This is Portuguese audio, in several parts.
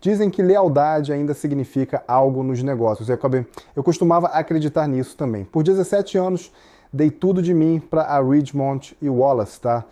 Dizem que lealdade ainda significa algo nos negócios. Eu costumava acreditar nisso também. Por 17 anos, dei tudo de mim para a Ridgemont e Wallace, tá?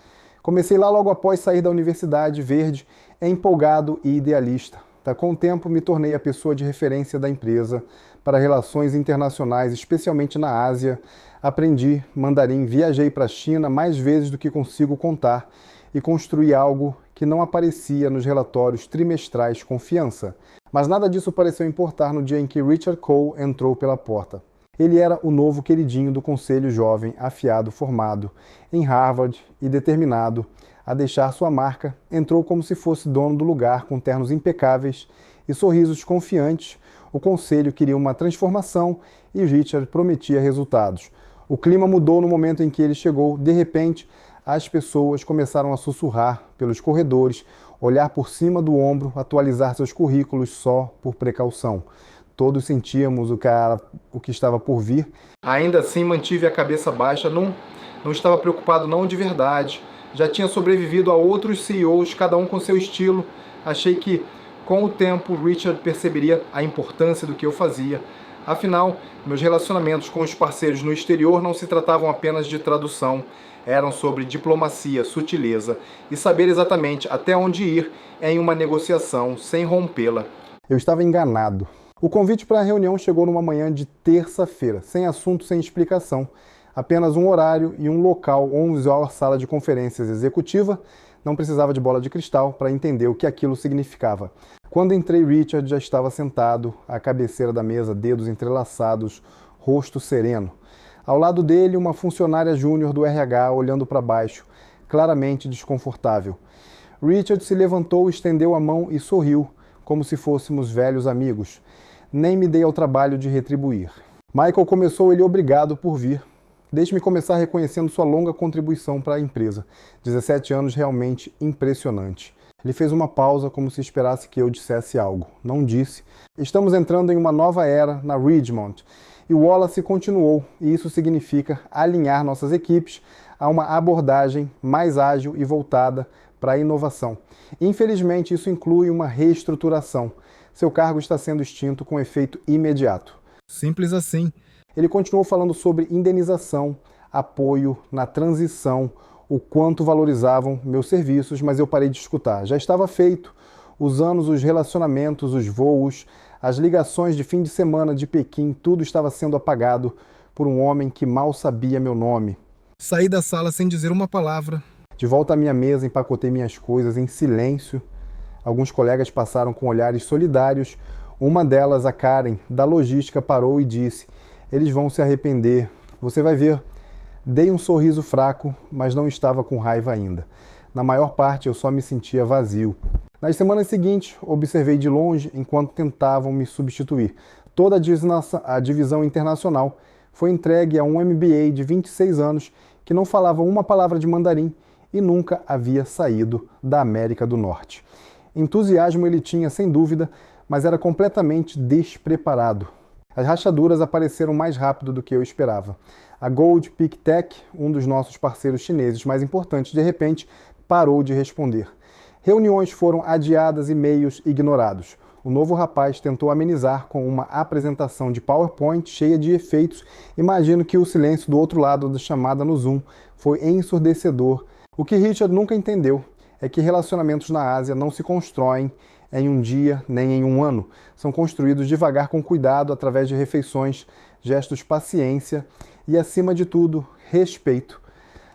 Comecei lá logo após sair da Universidade Verde, empolgado e idealista. Tá? Com o tempo, me tornei a pessoa de referência da empresa para relações internacionais, especialmente na Ásia. Aprendi mandarim, viajei para a China mais vezes do que consigo contar e construí algo que não aparecia nos relatórios trimestrais Confiança. Mas nada disso pareceu importar no dia em que Richard Cole entrou pela porta. Ele era o novo queridinho do conselho jovem, afiado, formado em Harvard e determinado a deixar sua marca. Entrou como se fosse dono do lugar, com ternos impecáveis e sorrisos confiantes. O conselho queria uma transformação e Richard prometia resultados. O clima mudou no momento em que ele chegou. De repente, as pessoas começaram a sussurrar pelos corredores, olhar por cima do ombro, atualizar seus currículos só por precaução. Todos sentíamos o que estava por vir. Ainda assim, mantive a cabeça baixa, não estava preocupado não de verdade. Já tinha sobrevivido a outros CEOs, cada um com seu estilo. Achei que, com o tempo, Richard perceberia a importância do que eu fazia. Afinal, meus relacionamentos com os parceiros no exterior não se tratavam apenas de tradução. Eram sobre diplomacia, sutileza e saber exatamente até onde ir em uma negociação sem rompê-la. Eu estava enganado. O convite para a reunião chegou numa manhã de terça-feira, sem assunto, sem explicação. Apenas um horário e um local, 11 horas, sala de conferências executiva. Não precisava de bola de cristal para entender o que aquilo significava. Quando entrei, Richard já estava sentado à cabeceira da mesa, dedos entrelaçados, rosto sereno. Ao lado dele, uma funcionária júnior do RH olhando para baixo, claramente desconfortável. Richard se levantou, estendeu a mão e sorriu, como se fôssemos velhos amigos. Nem me dei ao trabalho de retribuir. Michael começou ele obrigado por vir. Deixe-me começar reconhecendo sua longa contribuição para a empresa. 17 anos realmente impressionante. Ele fez uma pausa como se esperasse que eu dissesse algo. Não disse. Estamos entrando em uma nova era na Ridgemont. E Wallace continuou, e isso significa alinhar nossas equipes a uma abordagem mais ágil e voltada para a inovação. Infelizmente, isso inclui uma reestruturação. Seu cargo está sendo extinto com efeito imediato. Simples assim. Ele continuou falando sobre indenização, apoio na transição, o quanto valorizavam meus serviços, mas eu parei de escutar. Já estava feito. Os anos, os relacionamentos, os voos, as ligações de fim de semana de Pequim, tudo estava sendo apagado por um homem que mal sabia meu nome. Saí da sala sem dizer uma palavra. De volta à minha mesa, empacotei minhas coisas em silêncio. Alguns colegas passaram com olhares solidários. Uma delas, a Karen, da logística, parou e disse: "Eles vão se arrepender. Você vai ver." Dei um sorriso fraco, mas não estava com raiva ainda. Na maior parte, eu só me sentia vazio. Nas semanas seguintes, observei de longe enquanto tentavam me substituir. Toda a divisão internacional foi entregue a um MBA de 26 anos que não falava uma palavra de mandarim e nunca havia saído da América do Norte. Entusiasmo ele tinha, sem dúvida, mas era completamente despreparado. As rachaduras apareceram mais rápido do que eu esperava. A Gold Peak Tech, um dos nossos parceiros chineses mais importantes, de repente parou de responder. Reuniões foram adiadas e e-mails ignorados. O novo rapaz tentou amenizar com uma apresentação de PowerPoint cheia de efeitos. Imagino que o silêncio do outro lado da chamada no Zoom foi ensurdecedor. O que Richard nunca entendeu é que relacionamentos na Ásia não se constroem em um dia nem em um ano. São construídos devagar, com cuidado, através de refeições, gestos, paciência e, acima de tudo, respeito.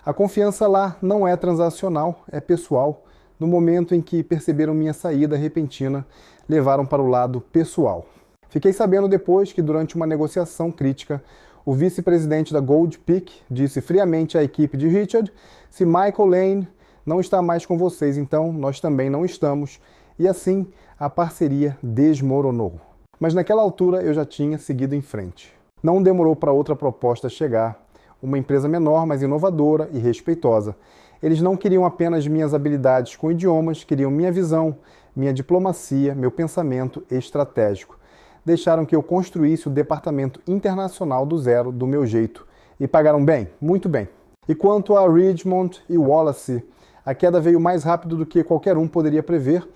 A confiança lá não é transacional, é pessoal. No momento em que perceberam minha saída repentina, levaram para o lado pessoal. Fiquei sabendo depois que, durante uma negociação crítica, o vice-presidente da Gold Peak disse friamente à equipe de Richard: "Se Michael Lane não está mais com vocês, então nós também não estamos." E assim, a parceria desmoronou. Mas naquela altura eu já tinha seguido em frente. Não demorou para outra proposta chegar. Uma empresa menor, mas inovadora e respeitosa. Eles não queriam apenas minhas habilidades com idiomas, queriam minha visão, minha diplomacia, meu pensamento estratégico. Deixaram que eu construísse o departamento internacional do zero, do meu jeito. E pagaram bem, muito bem. E quanto a Ridgemont e Wallace, a queda veio mais rápido do que qualquer um poderia prever.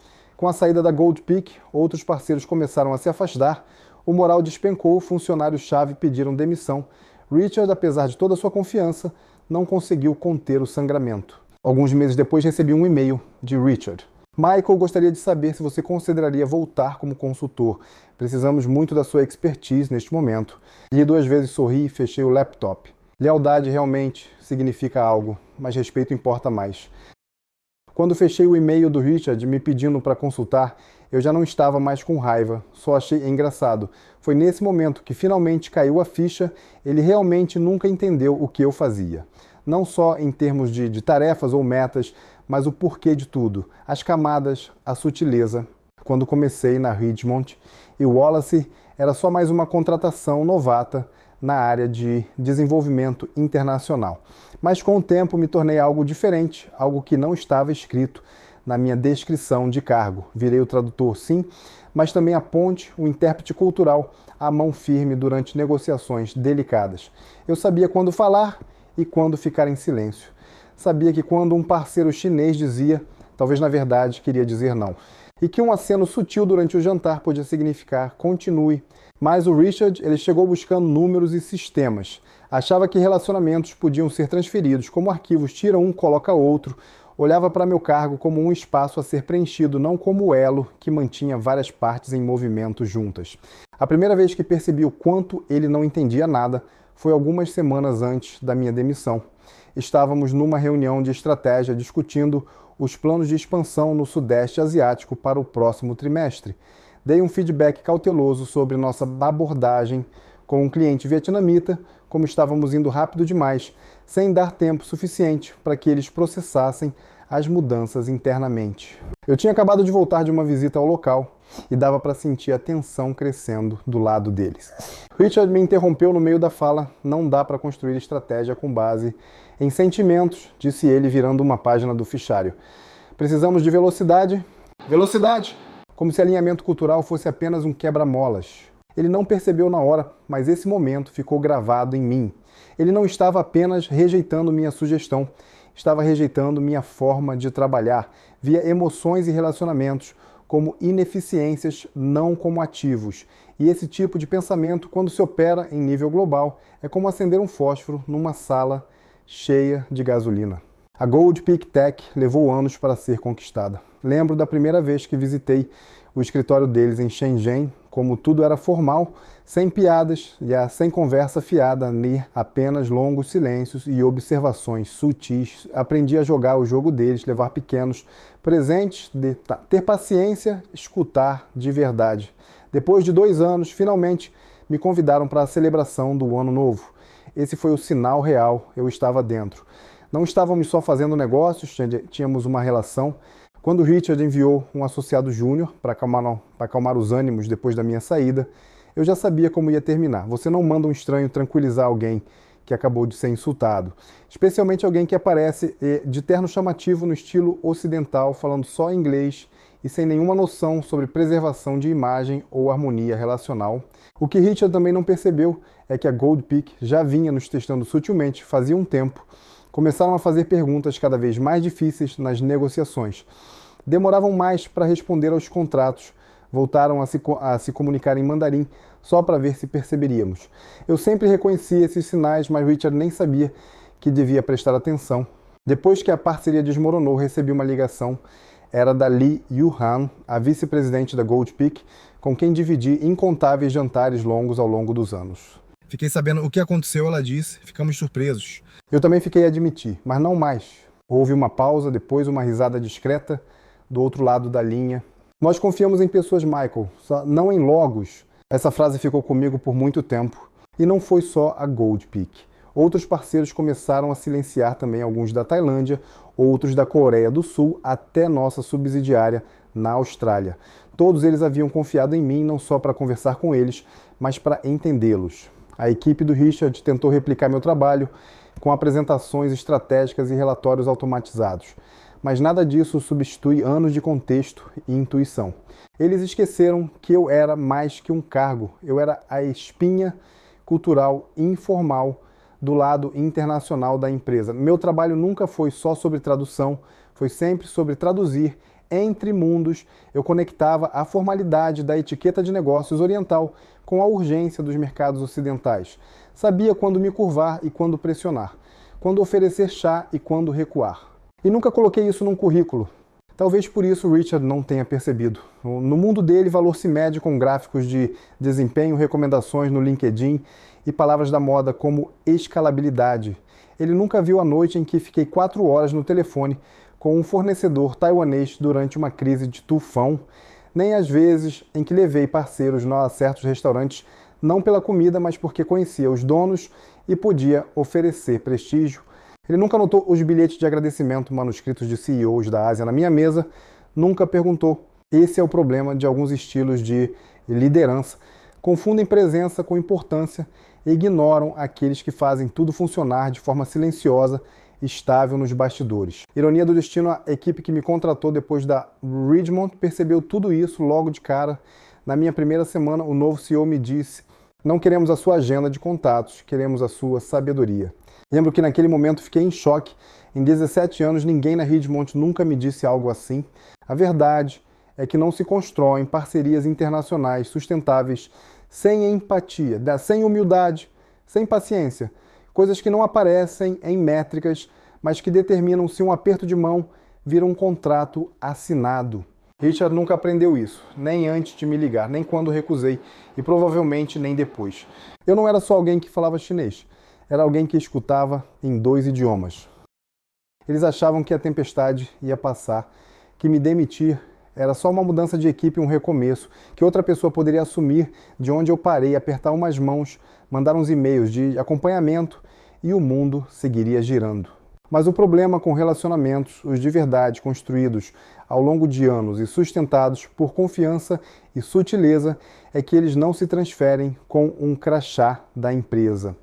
Com a saída da Gold Peak, outros parceiros começaram a se afastar, o moral despencou, funcionários-chave pediram demissão. Richard, apesar de toda a sua confiança, não conseguiu conter o sangramento. Alguns meses depois recebi um e-mail de Richard. Michael, gostaria de saber se você consideraria voltar como consultor. Precisamos muito da sua expertise neste momento. Li 2 vezes, sorri e fechei o laptop. Lealdade realmente significa algo, mas respeito importa mais. Quando fechei o e-mail do Richard me pedindo para consultar, eu já não estava mais com raiva, só achei engraçado. Foi nesse momento que finalmente caiu a ficha, ele realmente nunca entendeu o que eu fazia. Não só em termos de tarefas ou metas, mas o porquê de tudo, as camadas, a sutileza. Quando comecei na Ridgemont, e o Wallace era só mais uma contratação novata na área de desenvolvimento internacional. Mas com o tempo me tornei algo diferente, algo que não estava escrito na minha descrição de cargo. Virei o tradutor, sim, mas também a ponte, o intérprete cultural, a mão firme durante negociações delicadas. Eu sabia quando falar e quando ficar em silêncio. Sabia que quando um parceiro chinês dizia, talvez na verdade queria dizer não. E que um aceno sutil durante o jantar podia significar continue. Mas o Richard, ele chegou buscando números e sistemas. Achava que relacionamentos podiam ser transferidos, como arquivos, tira um, coloca outro. Olhava para meu cargo como um espaço a ser preenchido, não como o elo que mantinha várias partes em movimento juntas. A primeira vez que percebi o quanto ele não entendia nada foi algumas semanas antes da minha demissão. Estávamos numa reunião de estratégia discutindo os planos de expansão no Sudeste Asiático para o próximo trimestre. Dei um feedback cauteloso sobre nossa abordagem com um cliente vietnamita, como estávamos indo rápido demais, sem dar tempo suficiente para que eles processassem as mudanças internamente. Eu tinha acabado de voltar de uma visita ao local e dava para sentir a tensão crescendo do lado deles. Richard me interrompeu no meio da fala. Não dá para construir estratégia com base em sentimentos, disse ele virando uma página do fichário. Precisamos de velocidade. Velocidade! Como se alinhamento cultural fosse apenas um quebra-molas. Ele não percebeu na hora, mas esse momento ficou gravado em mim. Ele não estava apenas rejeitando minha sugestão, estava rejeitando minha forma de trabalhar, via emoções e relacionamentos como ineficiências, não como ativos. E esse tipo de pensamento, quando se opera em nível global, é como acender um fósforo numa sala cheia de gasolina. A Gold Peak Tech levou anos para ser conquistada. Lembro da primeira vez que visitei o escritório deles em Shenzhen, como tudo era formal, sem piadas e sem conversa fiada, nem apenas longos silêncios e observações sutis. Aprendi a jogar o jogo deles, levar pequenos presentes, ter paciência, escutar de verdade. Depois de 2 anos, finalmente me convidaram para a celebração do Ano Novo. Esse foi o sinal real, eu estava dentro. Não estávamos só fazendo negócios, tínhamos uma relação. Quando Richard enviou um associado júnior para acalmar os ânimos depois da minha saída, eu já sabia como ia terminar. Você não manda um estranho tranquilizar alguém que acabou de ser insultado. Especialmente alguém que aparece de terno chamativo no estilo ocidental, falando só inglês e sem nenhuma noção sobre preservação de imagem ou harmonia relacional. O que Richard também não percebeu é que a Gold Peak já vinha nos testando sutilmente fazia um tempo. Começaram a fazer perguntas cada vez mais difíceis nas negociações. Demoravam mais para responder aos contratos. Voltaram a se comunicar em mandarim só para ver se perceberíamos. Eu sempre reconheci esses sinais, mas Richard nem sabia que devia prestar atenção. Depois que a parceria desmoronou, recebi uma ligação. Era da Li Yuhan, a vice-presidente da Gold Peak, com quem dividi incontáveis jantares longos ao longo dos anos. Fiquei sabendo o que aconteceu, ela disse. Ficamos surpresos. Eu também fiquei a admitir, mas não mais. Houve uma pausa, depois uma risada discreta do outro lado da linha. Nós confiamos em pessoas, Michael, não em logos. Essa frase ficou comigo por muito tempo. E não foi só a Gold Peak. Outros parceiros começaram a silenciar também, alguns da Tailândia, outros da Coreia do Sul, até nossa subsidiária na Austrália. Todos eles haviam confiado em mim, não só para conversar com eles, mas para entendê-los. A equipe do Richard tentou replicar meu trabalho com apresentações estratégicas e relatórios automatizados. Mas nada disso substitui anos de contexto e intuição. Eles esqueceram que eu era mais que um cargo. Eu era a espinha cultural informal do lado internacional da empresa. Meu trabalho nunca foi só sobre tradução, foi sempre sobre traduzir entre mundos, eu conectava a formalidade da etiqueta de negócios oriental com a urgência dos mercados ocidentais. Sabia quando me curvar e quando pressionar, quando oferecer chá e quando recuar. E nunca coloquei isso num currículo. Talvez por isso Richard não tenha percebido. No mundo dele, valor se mede com gráficos de desempenho, recomendações no LinkedIn e palavras da moda como escalabilidade. Ele nunca viu a noite em que fiquei 4 horas no telefone com um fornecedor taiwanês durante uma crise de tufão, nem as vezes em que levei parceiros a certos restaurantes, não pela comida, mas porque conhecia os donos e podia oferecer prestígio. Ele nunca notou os bilhetes de agradecimento manuscritos de CEOs da Ásia na minha mesa, nunca perguntou. Esse é o problema de alguns estilos de liderança. Confundem presença com importância e ignoram aqueles que fazem tudo funcionar de forma silenciosa e estável nos bastidores. Ironia do destino, a equipe que me contratou depois da Ridgemont percebeu tudo isso logo de cara. Na minha primeira semana, o novo CEO me disse: não queremos a sua agenda de contatos, queremos a sua sabedoria. Lembro que naquele momento fiquei em choque. Em 17 anos, ninguém na Ridgemont nunca me disse algo assim. A verdade é que não se constroem parcerias internacionais sustentáveis sem empatia, sem humildade, sem paciência. Coisas que não aparecem em métricas, mas que determinam se um aperto de mão vira um contrato assinado. Richard nunca aprendeu isso, nem antes de me ligar, nem quando recusei, e provavelmente nem depois. Eu não era só alguém que falava chinês, era alguém que escutava em 2 idiomas. Eles achavam que a tempestade ia passar, que me demitir era só uma mudança de equipe e um recomeço, que outra pessoa poderia assumir de onde eu parei, apertar umas mãos, mandar uns e-mails de acompanhamento e o mundo seguiria girando. Mas o problema com relacionamentos, os de verdade construídos ao longo de anos e sustentados por confiança e sutileza, é que eles não se transferem com um crachá da empresa.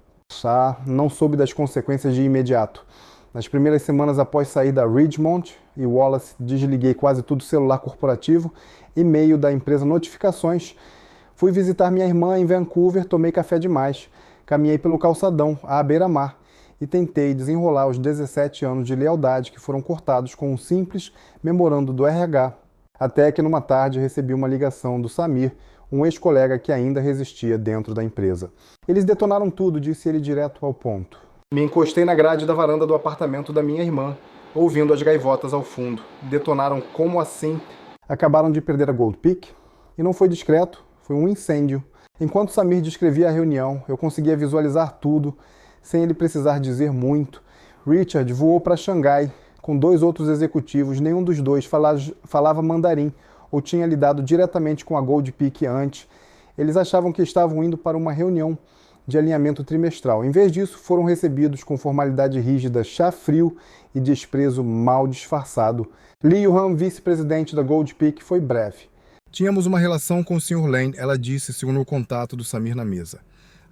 Não soube das consequências de imediato. Nas primeiras semanas após sair da Ridgemont e Wallace, desliguei quase tudo celular corporativo, e-mail da empresa, notificações. Fui visitar minha irmã em Vancouver, tomei café demais, caminhei pelo calçadão à beira-mar e tentei desenrolar os 17 anos de lealdade que foram cortados com um simples memorando do RH. Até que numa tarde recebi uma ligação do Samir, um ex-colega que ainda resistia dentro da empresa. Eles detonaram tudo, disse ele direto ao ponto. Me encostei na grade da varanda do apartamento da minha irmã, ouvindo as gaivotas ao fundo. Detonaram como assim? Acabaram de perder a Gold Peak? E não foi discreto, foi um incêndio. Enquanto Samir descrevia a reunião, eu conseguia visualizar tudo, sem ele precisar dizer muito. Richard voou para Xangai com 2 outros executivos, nenhum dos dois falava mandarim ou tinha lidado diretamente com a Gold Peak antes. Eles achavam que estavam indo para uma reunião de alinhamento trimestral. Em vez disso, foram recebidos com formalidade rígida, chá frio e desprezo mal disfarçado. Li Yuan, vice-presidente da Gold Peak, foi breve. Tínhamos uma relação com o Sr. Lane, ela disse, segundo o contato do Samir na mesa.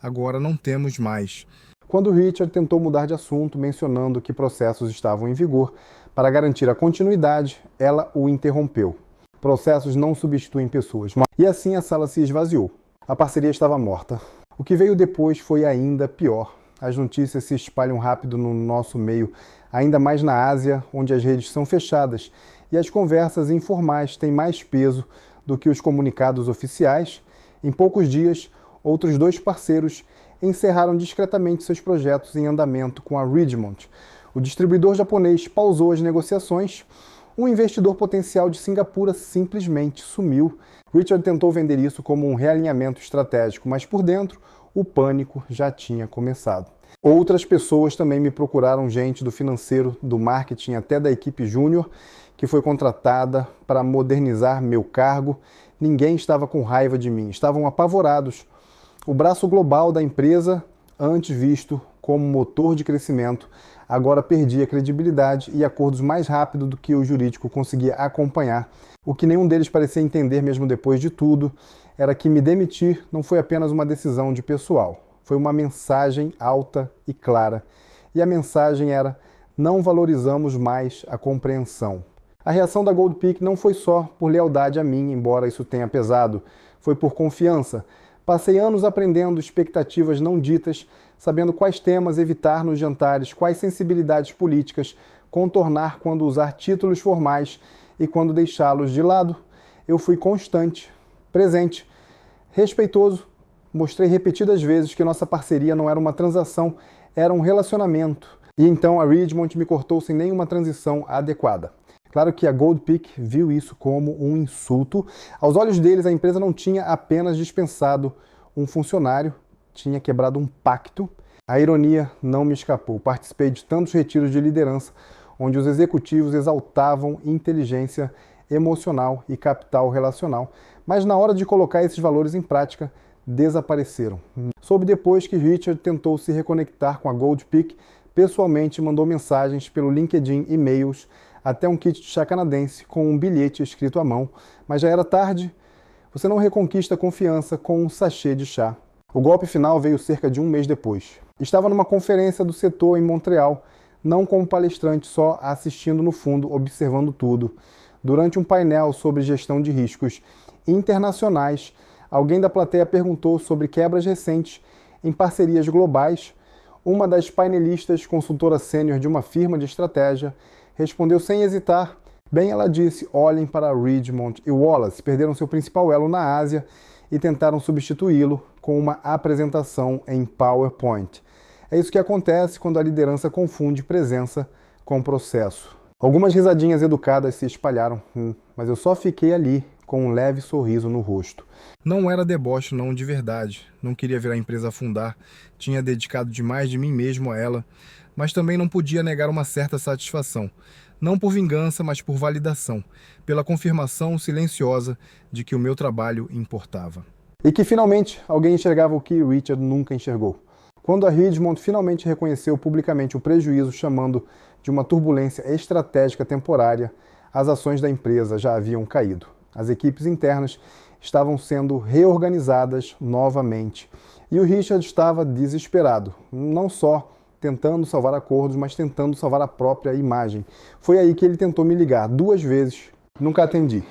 Agora não temos mais. Quando Richard tentou mudar de assunto, mencionando que processos estavam em vigor, para garantir a continuidade, ela o interrompeu. Processos não substituem pessoas. E assim a sala se esvaziou. A parceria estava morta. O que veio depois foi ainda pior. As notícias se espalham rápido no nosso meio, ainda mais na Ásia, onde as redes são fechadas e as conversas informais têm mais peso do que os comunicados oficiais. Em poucos dias, outros 2 parceiros encerraram discretamente seus projetos em andamento com a Ridgemont. O distribuidor japonês pausou as negociações. Um investidor potencial de Singapura simplesmente sumiu. Richard tentou vender isso como um realinhamento estratégico, mas por dentro o pânico já tinha começado. Outras pessoas também me procuraram, gente do financeiro, do marketing, até da equipe júnior, que foi contratada para modernizar meu cargo. Ninguém estava com raiva de mim, estavam apavorados. O braço global da empresa, antes visto como motor de crescimento, agora perdia credibilidade e acordos mais rápido do que o jurídico conseguia acompanhar. O que nenhum deles parecia entender mesmo depois de tudo era que me demitir não foi apenas uma decisão de pessoal. Foi uma mensagem alta e clara. E a mensagem era: não valorizamos mais a compreensão. A reação da Gold Peak não foi só por lealdade a mim, embora isso tenha pesado. Foi por confiança. Passei anos aprendendo expectativas não ditas, sabendo quais temas evitar nos jantares, quais sensibilidades políticas contornar quando usar títulos formais e quando deixá-los de lado, eu fui constante, presente, respeitoso. Mostrei repetidas vezes que nossa parceria não era uma transação, era um relacionamento. E então a Ridgemont me cortou sem nenhuma transição adequada. Claro que a Gold Peak viu isso como um insulto. Aos olhos deles, a empresa não tinha apenas dispensado um funcionário, tinha quebrado um pacto. A ironia não me escapou. Participei de tantos retiros de liderança, onde os executivos exaltavam inteligência emocional e capital relacional, mas na hora de colocar esses valores em prática, desapareceram. Soube depois que Richard tentou se reconectar com a Gold Peak, pessoalmente mandou mensagens pelo LinkedIn, e-mails, até um kit de chá canadense com um bilhete escrito à mão, mas já era tarde. Você não reconquista a confiança com um sachê de chá. O golpe final veio cerca de um mês depois. Estava numa conferência do setor em Montreal, não como palestrante, só assistindo no fundo, observando tudo. Durante um painel sobre gestão de riscos internacionais, alguém da plateia perguntou sobre quebras recentes em parcerias globais. Uma das painelistas, consultora sênior de uma firma de estratégia, respondeu sem hesitar. Bem, ela disse, olhem para Ridgemont e Wallace, perderam seu principal elo na Ásia e tentaram substituí-lo com uma apresentação em PowerPoint. É isso que acontece quando a liderança confunde presença com processo. Algumas risadinhas educadas se espalharam, mas eu só fiquei ali com um leve sorriso no rosto. Não era deboche, não, de verdade. Não queria ver a empresa afundar, tinha dedicado demais de mim mesmo a ela, mas também não podia negar uma certa satisfação. Não por vingança, mas por validação, pela confirmação silenciosa de que o meu trabalho importava. E que finalmente alguém enxergava o que Richard nunca enxergou. Quando a Ridgemont finalmente reconheceu publicamente o prejuízo, chamando de uma turbulência estratégica temporária, as ações da empresa já haviam caído. As equipes internas estavam sendo reorganizadas novamente. E o Richard estava desesperado, não só tentando salvar acordos, mas tentando salvar a própria imagem. Foi aí que ele tentou me ligar 2 vezes, nunca atendi.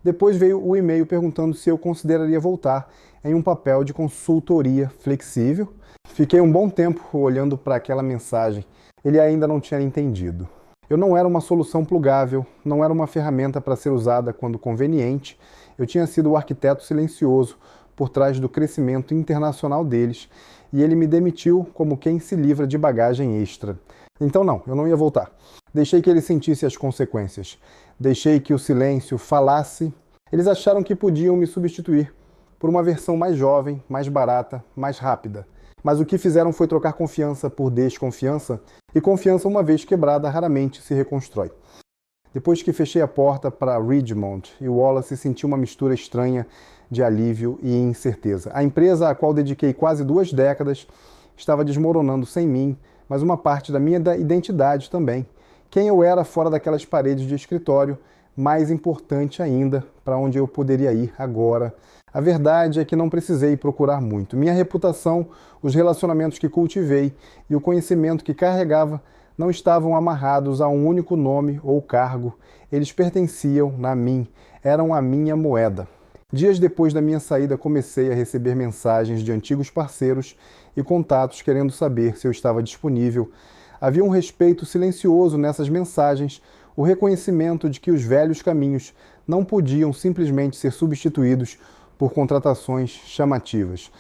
Depois veio o e-mail perguntando se eu consideraria voltar em um papel de consultoria flexível. Fiquei um bom tempo olhando para aquela mensagem. Ele ainda não tinha entendido. Eu não era uma solução plugável, não era uma ferramenta para ser usada quando conveniente. Eu tinha sido o arquiteto silencioso por trás do crescimento internacional deles, e ele me demitiu como quem se livra de bagagem extra. Então não, eu não ia voltar. Deixei que ele sentisse as consequências. Deixei que o silêncio falasse. Eles acharam que podiam me substituir por uma versão mais jovem, mais barata, mais rápida. Mas o que fizeram foi trocar confiança por desconfiança, e confiança, uma vez quebrada, raramente se reconstrói. Depois que fechei a porta para Ridgemont e Wallace, senti uma mistura estranha de alívio e incerteza. A empresa à qual dediquei quase 2 décadas estava desmoronando sem mim, mas uma parte da minha identidade também. Quem eu era fora daquelas paredes de escritório, mais importante ainda, para onde eu poderia ir agora. A verdade é que não precisei procurar muito. Minha reputação, os relacionamentos que cultivei e o conhecimento que carregava não estavam amarrados a um único nome ou cargo. Eles pertenciam a mim, eram a minha moeda. Dias depois da minha saída, comecei a receber mensagens de antigos parceiros e contatos querendo saber se eu estava disponível. Havia um respeito silencioso nessas mensagens, o reconhecimento de que os velhos caminhos não podiam simplesmente ser substituídos por contratações chamativas.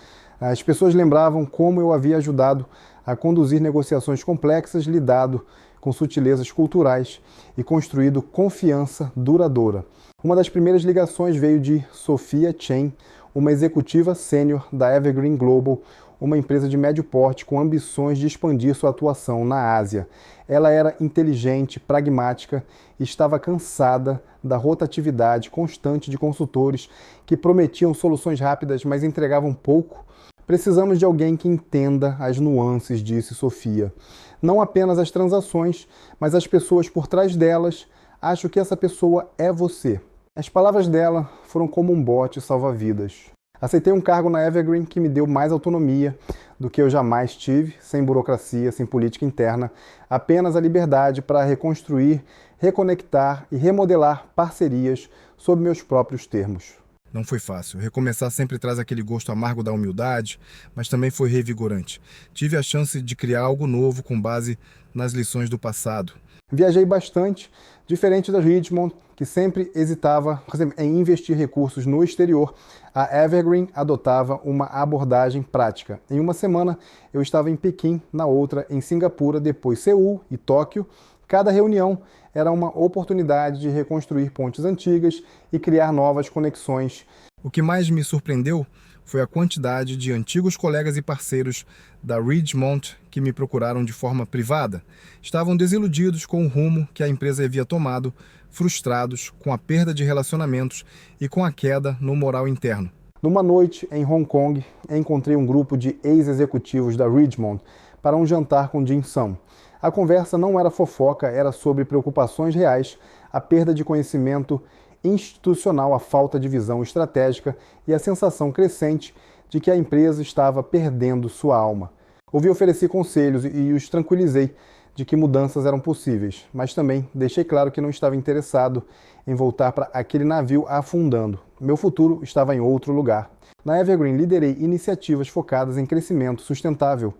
As pessoas lembravam como eu havia ajudado a conduzir negociações complexas, lidado com sutilezas culturais e construído confiança duradoura. Uma das primeiras ligações veio de Sophia Chen, uma executiva sênior da Evergreen Global, uma empresa de médio porte com ambições de expandir sua atuação na Ásia. Ela era inteligente, pragmática e estava cansada da rotatividade constante de consultores que prometiam soluções rápidas, mas entregavam pouco. Precisamos de alguém que entenda as nuances, disse Sophia. Não apenas as transações, mas as pessoas por trás delas. Acho que essa pessoa é você. As palavras dela foram como um bote salva-vidas. Aceitei um cargo na Evergreen que me deu mais autonomia do que eu jamais tive, sem burocracia, sem política interna, apenas a liberdade para reconstruir, reconectar e remodelar parcerias sob meus próprios termos. Não foi fácil. Recomeçar sempre traz aquele gosto amargo da humildade, mas também foi revigorante. Tive a chance de criar algo novo com base nas lições do passado. Viajei bastante, diferente da Ridgemont, que sempre hesitava em investir recursos no exterior. A Evergreen adotava uma abordagem prática. Em uma semana, eu estava em Pequim, na outra em Singapura, depois Seul e Tóquio. Cada reunião era uma oportunidade de reconstruir pontes antigas e criar novas conexões. O que mais me surpreendeu foi a quantidade de antigos colegas e parceiros da Ridgemont que me procuraram de forma privada. Estavam desiludidos com o rumo que a empresa havia tomado, frustrados com a perda de relacionamentos e com a queda no moral interno. Numa noite em Hong Kong, encontrei um grupo de ex-executivos da Ridgemont para um jantar com Jin Sun. A conversa não era fofoca, era sobre preocupações reais, a perda de conhecimento institucional, a falta de visão estratégica e a sensação crescente de que a empresa estava perdendo sua alma. Ofereci conselhos e os tranquilizei de que mudanças eram possíveis, mas também deixei claro que não estava interessado em voltar para aquele navio afundando. Meu futuro estava em outro lugar. Na Evergreen, liderei iniciativas focadas em crescimento sustentável.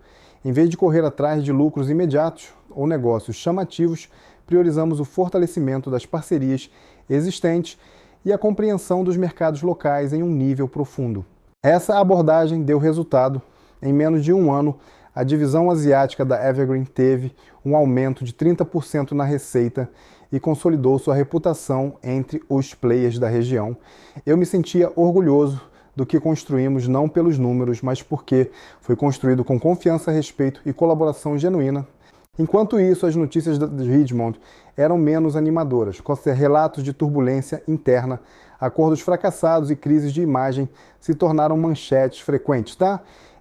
Em vez de correr atrás de lucros imediatos ou negócios chamativos, priorizamos o fortalecimento das parcerias existentes e a compreensão dos mercados locais em um nível profundo. Essa abordagem deu resultado. Em menos de um ano, a divisão asiática da Evergreen teve um aumento de 30% na receita e consolidou sua reputação entre os players da região. Eu me sentia orgulhoso do que construímos, não pelos números, mas porque foi construído com confiança, respeito e colaboração genuína. Enquanto isso, as notícias da Ridgemont eram menos animadoras, com relatos de turbulência interna, acordos fracassados e crises de imagem se tornaram manchetes frequentes,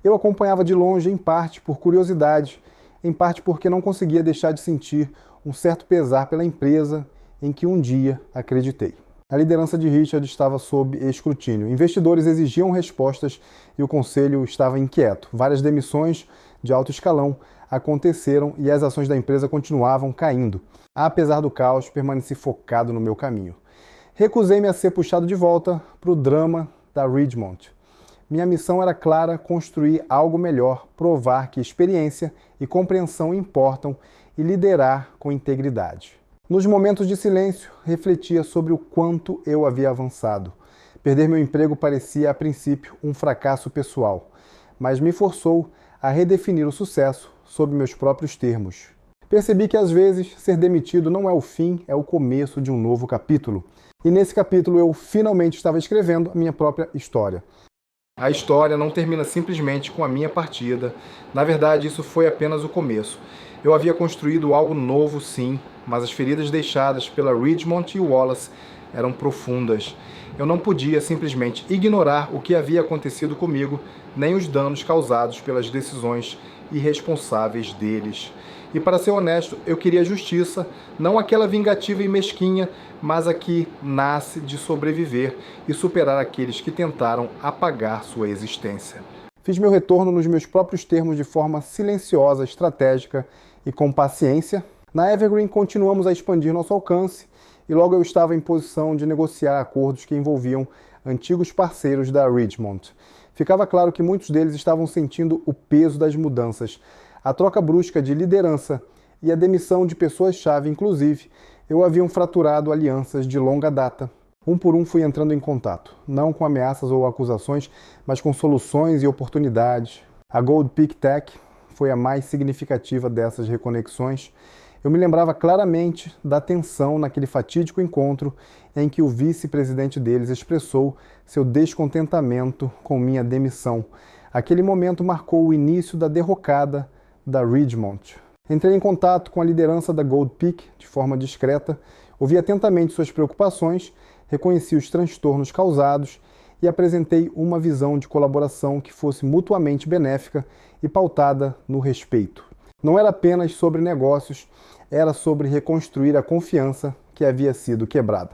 Eu acompanhava de longe, em parte por curiosidade, em parte porque não conseguia deixar de sentir um certo pesar pela empresa em que um dia acreditei. A liderança de Richard estava sob escrutínio. Investidores exigiam respostas e o conselho estava inquieto. Várias demissões de alto escalão aconteceram e as ações da empresa continuavam caindo. Apesar do caos, permaneci focado no meu caminho. Recusei-me a ser puxado de volta para o drama da Ridgemont. Minha missão era clara: construir algo melhor, provar que experiência e compreensão importam e liderar com integridade. Nos momentos de silêncio, refletia sobre o quanto eu havia avançado. Perder meu emprego parecia, a princípio, um fracasso pessoal, mas me forçou a redefinir o sucesso sob meus próprios termos. Percebi que, às vezes, ser demitido não é o fim, é o começo de um novo capítulo. E nesse capítulo eu finalmente estava escrevendo a minha própria história. A história não termina simplesmente com a minha partida. Na verdade, isso foi apenas o começo. Eu havia construído algo novo, sim, mas as feridas deixadas pela Ridgemont e Wallace eram profundas. Eu não podia simplesmente ignorar o que havia acontecido comigo, nem os danos causados pelas decisões irresponsáveis deles. E para ser honesto, eu queria justiça, não aquela vingativa e mesquinha, mas a que nasce de sobreviver e superar aqueles que tentaram apagar sua existência. Fiz meu retorno nos meus próprios termos, de forma silenciosa, estratégica e com paciência. Na Evergreen continuamos a expandir nosso alcance e logo eu estava em posição de negociar acordos que envolviam antigos parceiros da Ridgemont. Ficava claro que muitos deles estavam sentindo o peso das mudanças. A troca brusca de liderança e a demissão de pessoas-chave, inclusive, eu haviam fraturado alianças de longa data. Um por um fui entrando em contato, não com ameaças ou acusações, mas com soluções e oportunidades. A Gold Peak Tech foi a mais significativa dessas reconexões. Eu me lembrava claramente da tensão naquele fatídico encontro em que o vice-presidente deles expressou seu descontentamento com minha demissão. Aquele momento marcou o início da derrocada da Ridgemont. Entrei em contato com a liderança da Gold Peak de forma discreta, ouvi atentamente suas preocupações, reconheci os transtornos causados e apresentei uma visão de colaboração que fosse mutuamente benéfica e pautada no respeito. Não era apenas sobre negócios, era sobre reconstruir a confiança que havia sido quebrada.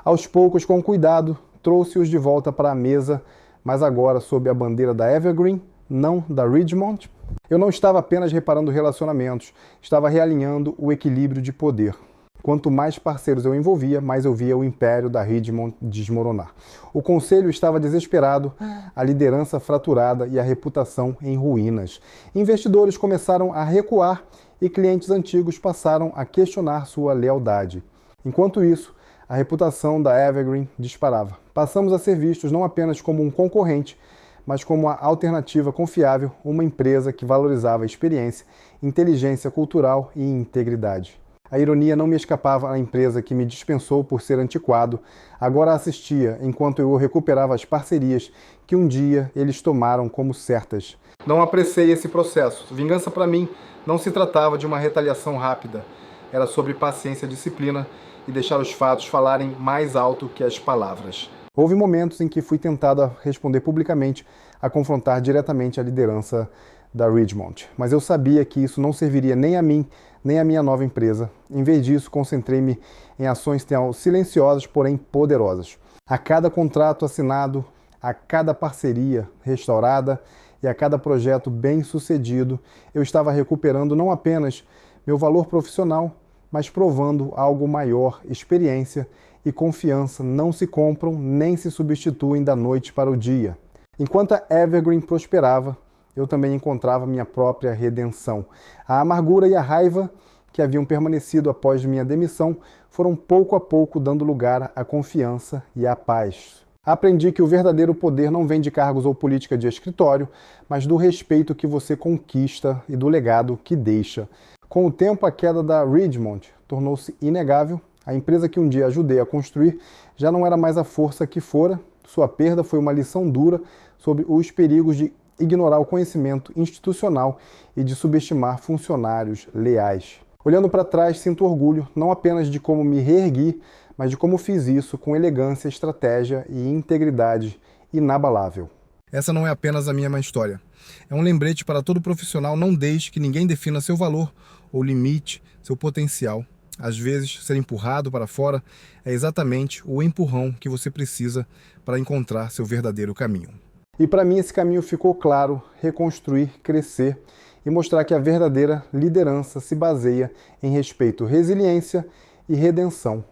Aos poucos, com cuidado, trouxe-os de volta para a mesa, mas agora sob a bandeira da Evergreen, não da Ridgemont. Eu não estava apenas reparando relacionamentos, estava realinhando o equilíbrio de poder. Quanto mais parceiros eu envolvia, mais eu via o império da Ridgemont desmoronar. O conselho estava desesperado, a liderança fraturada e a reputação em ruínas. Investidores começaram a recuar e clientes antigos passaram a questionar sua lealdade. Enquanto isso, a reputação da Evergreen disparava. Passamos a ser vistos não apenas como um concorrente, mas como uma alternativa confiável, uma empresa que valorizava experiência, inteligência cultural e integridade. A ironia não me escapava à empresa que me dispensou por ser antiquado, agora assistia enquanto eu recuperava as parcerias que um dia eles tomaram como certas. Não apreciei esse processo. Vingança para mim não se tratava de uma retaliação rápida. Era sobre paciência e disciplina e deixar os fatos falarem mais alto que as palavras. Houve momentos em que fui tentado a responder publicamente, a confrontar diretamente a liderança da Ridgemont, mas eu sabia que isso não serviria nem a mim, nem a minha nova empresa. Em vez disso, concentrei-me em ações silenciosas, porém poderosas. A cada contrato assinado, a cada parceria restaurada e a cada projeto bem-sucedido, eu estava recuperando não apenas meu valor profissional, mas provando algo maior. Experiência e confiança não se compram nem se substituem da noite para o dia. Enquanto a Evergreen prosperava, eu também encontrava minha própria redenção. A amargura e a raiva que haviam permanecido após minha demissão foram pouco a pouco dando lugar à confiança e à paz. Aprendi que o verdadeiro poder não vem de cargos ou política de escritório, mas do respeito que você conquista e do legado que deixa. Com o tempo, a queda da Ridgemont tornou-se inegável. A empresa que um dia ajudei a construir já não era mais a força que fora. Sua perda foi uma lição dura sobre os perigos de ignorar o conhecimento institucional e de subestimar funcionários leais. Olhando para trás, sinto orgulho não apenas de como me reergui, mas de como fiz isso com elegância, estratégia e integridade inabalável. Essa não é apenas a minha história. É um lembrete para todo profissional: não deixe que ninguém defina seu valor ou limite seu potencial. Às vezes, ser empurrado para fora é exatamente o empurrão que você precisa para encontrar seu verdadeiro caminho. E para mim esse caminho ficou claro: reconstruir, crescer e mostrar que a verdadeira liderança se baseia em respeito, resiliência e redenção.